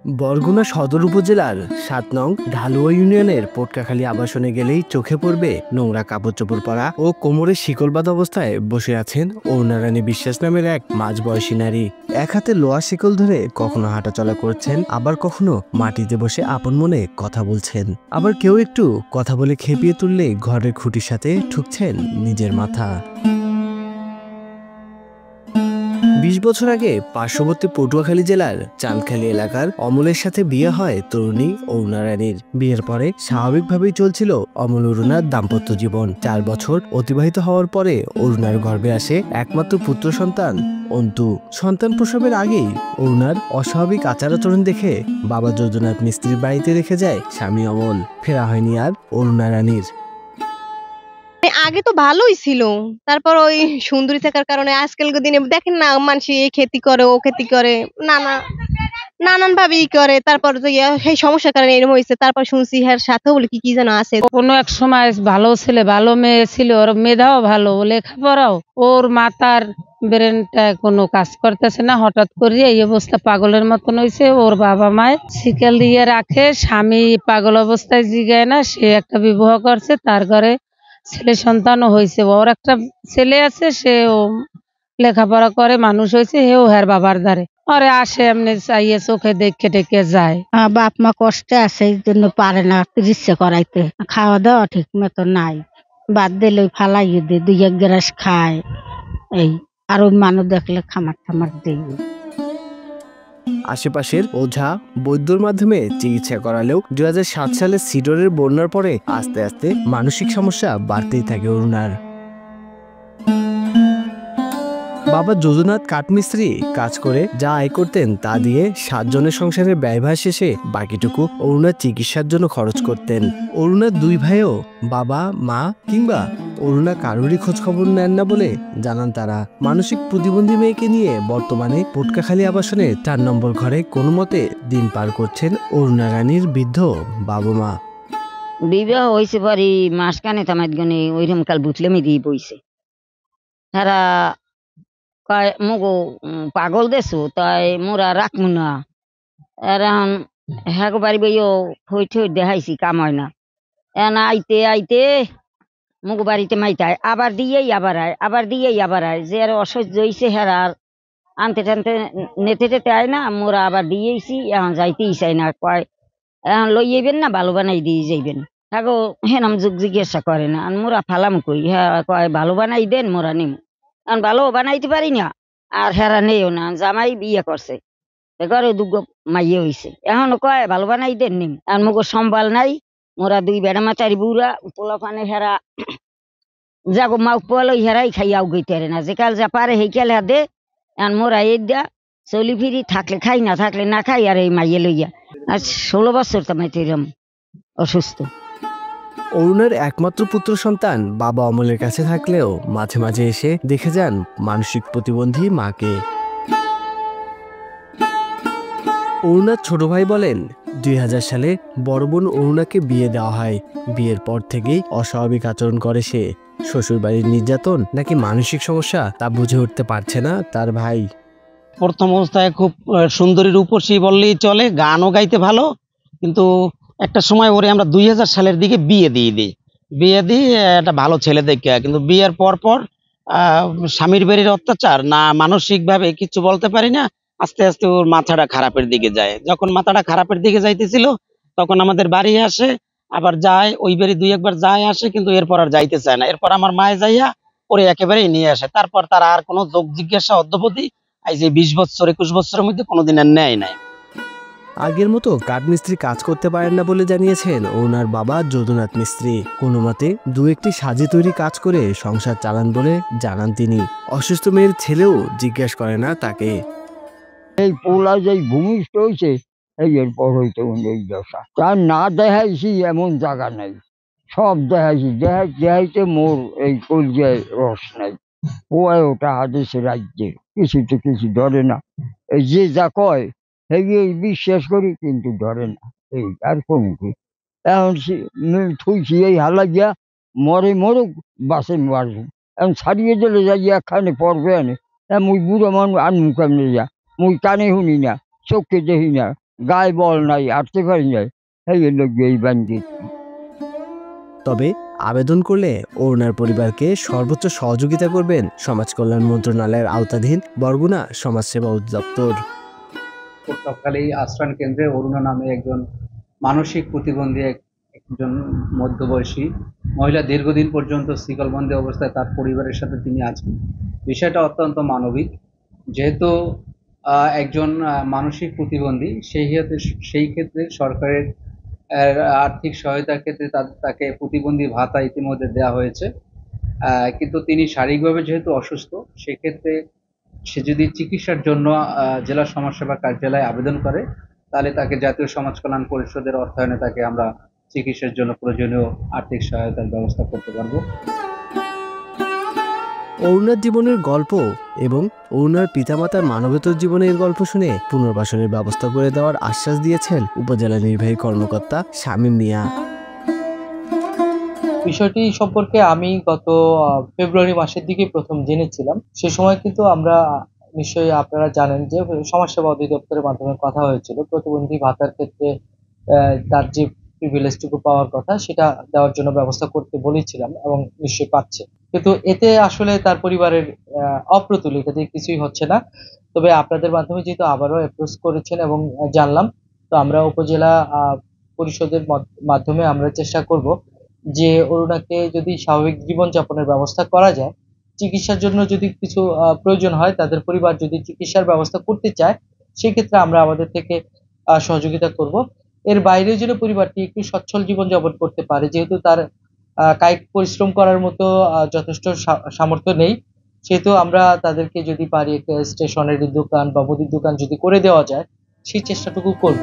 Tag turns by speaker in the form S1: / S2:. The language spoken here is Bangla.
S1: বরগুনা সদর উপজেলার ৭ নং ঢালুয়া ইউনিয়নের পোটকাখালী আবাসনে গেলেই চোখে পড়বে নোংরা কাপড় চোপড় পরা ও কোমরে শিকলবাঁধা অবস্থায় বসে আছেন অরুণারানী বিশ্বাস নামের এক মাঝবয়সী নারী। এক হাতে লোহা শিকল ধরে কখনো হাঁটাচলা করছেন, আবার কখনো মাটিতে বসে আপন মনে কথা বলছেন। আবার কেউ একটু কথা বলে খেপিয়ে তুললে ঘরের খুঁটির সাথে ঠুকছেন নিজের মাথা। ২০ বছর আগে পার্শ্ববর্তী পটুয়াখালী জেলার চাঁদখালী এলাকার অমলের সাথে বিয়ে হয় তরুণী অরুণারানীর। বিয়ের পরে স্বাভাবিকভাবেই চলছিল অমল অরুণার দাম্পত্য জীবন। ৪ বছর অতিবাহিত হওয়ার পরে অরুণার গর্ভে আসে একমাত্র পুত্র সন্তান অন্তু। সন্তান প্রসবের আগেই অরুণার অস্বাভাবিক আচার আচরণ দেখে বাবা যদুনাথ মিস্ত্রির বাড়িতে রেখে যায় স্বামী অমল। ফেরা হয়নি আর অরুণারানীর।
S2: আগে তো ভালোই ছিল, তারপর ওই সুন্দরী থাকার কারণে আজকালকার দিনে দেখেন না, মানুষ এই খেতি করে ও খেতি করে, নানান ভাবে করে, তারপর সেই সমস্যার কারণে এরকম হয়েছে। তারপর শুনছি হ্যাঁ সাথে বলে কি যেন আছে।
S3: কোনো এক সময় ভালো ছেলে, ভালো মেয়ে ছিল, ওর মেধাও ভালো, লেখাপড়াও, ওর মাথার ব্রেনটা কোনো কাজ করতেছে না। হঠাৎ করে এই অবস্থা পাগলের মতন হয়েছে। ওর বাবা মায় শিকেল দিয়ে রাখে, স্বামী পাগল অবস্থায় জিগায় না, সে একটা বিবাহ করছে, তার ঘরে ছেলে সন্তানও হয়েছে। ওর একটা ছেলে আছে, সেও লেখাপড়া করে মানুষ হয়েছে, হেও হের বাবার দ্বারে আরে আসে এমনি চাইয়ে চোখে দেখে টেকে যায়।
S4: বাপ মা কষ্টে আছে, এই জন্য পারে না চিকিৎসা করাইতে। খাওয়া দাওয়া ঠিক মতো নাই, বাদ দিলে ফালাইয়ে দে, ২-১ গ্রাস খায়। এই আর ওই মানুষ দেখলে খামার টামার দেই।
S1: আশেপাশের ওঝা বৈদ্যর মাধ্যমে চিকিৎসা করালেও ২০০৭ সালে সিডরের বন্যার পরে আস্তে আস্তে মানসিক সমস্যা বাড়তেই থাকে অরুণার। বাবা যদুনাথ কাঠমিস্ত্রি কাজ করে যা আয় করতেন তা দিয়ে ৭ জনের সংসারের ব্যয়ভার শেষে বাকিটুকু অরুণার চিকিৎসার জন্য খরচ করতেন। অরুণার ২ ভাইও বাবা মা কিংবা অরুণা কারোরই খোঁজ খবর নেন না বলে জানান তারা। মানসিক প্রতিবন্ধী মেয়েকে নিয়ে বর্তমানে পোটকাখালী আবাসনের ৪ নম্বর ঘরে কোনো মতে দিন পার করছেন অরুণারানীর বৃদ্ধ বাবা মা।
S5: বিবাহ হয়েছে পরে মাসখানে তামাত গনে ওইরকম কাল বুঝলামই দিয়ে বইছে। তারা কয় মুগো পাগল দেছো, তাই মোরা রাখমু না। এখন হ্যাঁ বাড়ি বইও হই ঠই দেখাইছি, কাম হয় না। এখন আইতে আইতে মুগো বাড়িতে মাইতায় আবার দিয়েই আবার আয়, আবার দিয়েই আবার আয়। যে আর অসহ্য হয়েছে হ্যাঁ আর আনতে টানতে নেতে টেতে আয় না, মোরা আবার দিয়েছি, এখন যাইতেই চাই না। কয় এখন লই যাইবেন না, ভালো বানাই দিয়ে যাইবেন। হ্যাঁ গো হেনাম যুগ জিজ্ঞাসা করে না, মোরা ফালাম কই। হ্যাঁ কয় ভালো বানাই দেন, মোরা নিম। এখন ভালো বানাইতে পারি না, আর হেরা নেও না। জামাই বিয়ে করছে, ঘরে দুগো মাইয়ে হয়েছে, এখন কয় ভালো বানাই দেন নিম। আর মুগো সম্বাল নাই, মোরা 2 বেড়া মাচারি বুড়া পোলা পানে হেরা যাগো মাউ পোয়ালো হেরাই খাইয়াও গইতে না। যে কাল যা পারে সেই কাল দে। এখন মোরা এই দিয়া চলি ফিরি, থাকলে খাই না থাকলে না খাই। আর এই মাইয়ে লইয়া আজ 16 বছর তামাইতে এরম অসুস্থ।
S1: অরুণার একমাত্র পুত্র সন্তান বাবা অমলের কাছে থাকলেও মাঝে মাঝে এসে দেখে যান মানসিক প্রতিবন্ধী মাকে। অরুণার ছোট ভাই বলেন, ২০০০ সালে বড় বোন অরুণাকে বিয়ে দেওয়া হয়। বিয়ের পর থেকেই অস্বাভাবিক আচরণ করে সে। শ্বশুরবাড়ির নির্যাতন নাকি মানসিক সমস্যা তা বুঝে উঠতে পারছে না তার ভাই।
S6: প্রথম অবস্থায় খুব সুন্দরী রূপসী বললেই চলে, গানও গাইতে ভালো। কিন্তু একটা সময় ওরে আমরা ২০০০ সালের দিকে বিয়ে দিই একটা ভালো ছেলে দেখে। কিন্তু বিয়ের পর স্বামীর বাড়ির অত্যাচার না, মানসিকভাবে কিছু বলতে পারি না, আস্তে আস্তে ওর মাথাটা খারাপের দিকে যায়। যখন মাথাটা খারাপের দিকে যাইতেছিল তখন আমাদের বাড়ি আসে, আবার যায় ওই বাড়ি 2-1 বার যায় আসে, কিন্তু এরপর আর যাইতে চায় না। এরপর আমার মায়ে যাইয়া ওরে একেবারেই নিয়ে আসে। তারপর তারা আর কোনো যোগ জিজ্ঞাসা অদ্যপতি এই যে 20 বছর 21 বছরের মধ্যে কোনোদিন আর নেয় নাই।
S1: আগের মতো কাঠমিস্ত্রি কাজ করতে পারেন না বলে জানিয়েছেন ওনার বাবা যদুনাথ মিস্ত্রি। কোনো মতে 2-1টি সাজে তৈরি কাজ করে সংসার চালান বলে জানান তিনি। অসুস্থ মেয়ের ছেলেও জিজ্ঞেস করে না তাকে।
S7: এই পোলা যে ভূমিষ্ঠ হয়েছে এই এরপর হইতে এই দশা। তার না দেখাইছি এমন জায়গা নাই, সব দেখাইছি, দেখাইতে মোর এই কলজায় রস নাই। পোয়ায় ওটা আদেশে রাজ্যে কিছুতে কিছু ধরে না। এই যে যা কয় এই বিশ্বাস করি, কিন্তু ধরে না। এই আর কোনো কি এখন থুইছি এই হালা গিয়া মরে মরুক, বাসে মারুক। এখন ছাড়িয়ে দিলে যাই একখানে পড়বে আনে। মুই বুড়ো মানুষ আনমু কেমনে যা, মুই কানে শুনি না, চোখে দেখি না, গায়ে বল নাই, হাঁটতে পারি নাই, এই লোক এই বান্দি।
S1: তবে আবেদন করলে অরুণার পরিবারকে সর্বোচ্চ সহযোগিতা করবেন সমাজ কল্যাণ মন্ত্রণালয়ের আওতাধীন বরগুনা সমাজসেবা অধিদপ্তর।
S8: পটুয়াখালী আশ্রয়ণ কেন্দ্রে অরুণা নামে একজন মানসিক প্রতিবন্ধী একজন মধ্যবয়সী মহিলা দীর্ঘদিন পর্যন্ত শিকলবন্দি অবস্থায় তার পরিবারের সাথে তিনি আছেন। বিষয়টা অত্যন্ত মানবিক, যেহেতু একজন মানসিক প্রতিবন্ধী, সেই ক্ষেত্রে সরকারের আর্থিক সহায়তার ক্ষেত্রে তাকে প্রতিবন্ধী ভাতা ইতিমধ্যে দেওয়া হয়েছে। কিন্তু তিনি শারীরিকভাবে যেহেতু অসুস্থ, সেক্ষেত্রে সে যদি চিকিৎসার জন্য জেলা সমাজসেবা কার্যালয়ে আবেদন করে, তাহলে তাকে জাতীয় সমাজ কল্যাণ পরিষদের অর্থায়নে তাকে আমরা চিকিৎসার জন্য প্রয়োজনীয় আর্থিক সহায়তার ব্যবস্থা করতে পারবো।
S1: অরুণার জীবনের গল্প এবং অরুণার পিতামাতার মানবেতর জীবনের গল্প শুনে পুনর্বাসনের ব্যবস্থা করে দেওয়ার আশ্বাস দিয়েছেন উপজেলা নির্বাহী কর্মকর্তা শামীম মিয়া।
S9: বিষয়টি সম্পর্কে আমি গত ফেব্রুয়ারি মাসের দিকে প্রথম জেনেছিলাম। সে সময় কিন্তু আমরা, নিশ্চয়ই আপনারা জানেন যে সমাজসেবা অধিদপ্তরের মাধ্যমে কথা হয়েছিল প্রতিবন্ধী ভাতার ক্ষেত্রে তার যে প্রিভিলেজটুকু পাওয়ার কথা সেটা দেওয়ার জন্য ব্যবস্থা করতে বলেছিলাম, এবং নিশ্চয়ই পাচ্ছে। কিন্তু এতে আসলে তার পরিবারের অপ্রতুল, এটা দিয়ে কিছুই হচ্ছে না। তবে আপনাদের মাধ্যমে যেহেতু আবারও অ্যাপ্রোচ করেছেন এবং জানলাম, তো আমরা উপজেলা পরিষদের মাধ্যমে আমরা চেষ্টা করব যে অরুণাকে যদি স্বাভাবিক জীবনযাপনের ব্যবস্থা করা যায়, চিকিৎসার জন্য যদি কিছু প্রয়োজন হয়, তাদের পরিবার যদি চিকিৎসার ব্যবস্থা করতে চায়, সেক্ষেত্রে আমরা আমাদের থেকে সহযোগিতা করব। এর বাইরেও যেন পরিবারটি একটু সচ্ছল জীবনযাপন করতে পারে, যেহেতু তার কায়িক পরিশ্রম করার মতো যথেষ্ট সামর্থ্য নেই, সেহেতু আমরা তাদেরকে যদি পারি একটা স্টেশনারি দোকান বা মুদির দোকান যদি করে দেওয়া যায়, সেই চেষ্টাটুকু করব।